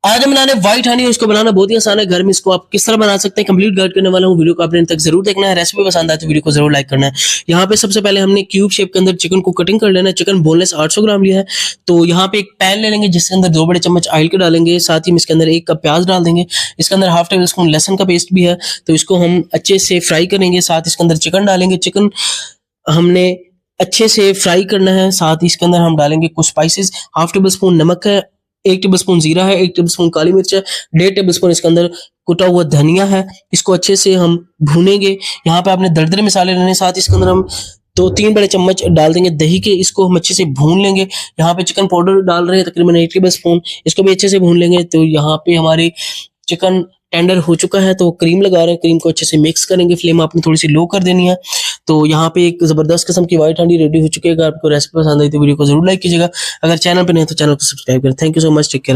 आज हम बनाने व्हाइट हनी, उसको बनाना बहुत ही आसान है। घर में इसको आप किस तरह बना सकते हैं कंप्लीट गाइड करने वाला हूँ। वीडियो को आपने तक जरूर देखना है। रेसिपी पसंद आए तो वीडियो को जरूर लाइक करना है। यहाँ पे सबसे पहले हमने क्यूब शेप के अंदर चिकन को कटिंग कर लेना है। चिकन बोनलेस 800 ग्राम लिया है। तो यहाँ पे एक पैन ले लेंगे जिसके अंदर 2 बड़े चम्मच ऑयल के डालेंगे। साथ ही हम इसके अंदर 1 कप प्याज डाल देंगे। इसके अंदर हाफ टेबल स्पून लहसुन का पेस्ट भी है, तो इसको हम अच्छे से फ्राई करेंगे। साथ इसके अंदर चिकन डालेंगे। चिकन हमने अच्छे से फ्राई करना है। साथ ही इसके अंदर हम डालेंगे कुछ स्पाइसेस। हाफ टेबल स्पून नमक है, 1 टेबल स्पून जीरा है, 1 टेबल स्पून काली मिर्च है, 1.5 टेबल स्पून इसके अंदर कुटा हुआ धनिया है। इसको अच्छे से हम भूनेंगे। यहाँ पे आपने दरदरे मसाले लेने। साथ ही इसके अंदर हम 2-3 बड़े चम्मच डाल देंगे दही के। इसको हम अच्छे से भून लेंगे। यहाँ पे चिकन पाउडर डाल रहे हैं तकरीबन 1 टेबल स्पून। इसको भी अच्छे से भून लेंगे। तो यहाँ पे हमारे चिकन टेंडर हो चुका है, तो क्रीम लगा रहे हैं। क्रीम को अच्छे से मिक्स करेंगे। फ्लेम आपने थोड़ी सी लो कर देनी है। तो यहाँ पे एक जबरदस्त किस्म की व्हाइट हांडी रेडी हो चुकी है। अगर आपको रेसिपी पसंद आई तो वीडियो को जरूर लाइक कीजिएगा। अगर चैनल पे नहीं है तो चैनल को सब्सक्राइब करें। Thank you so much. Take care.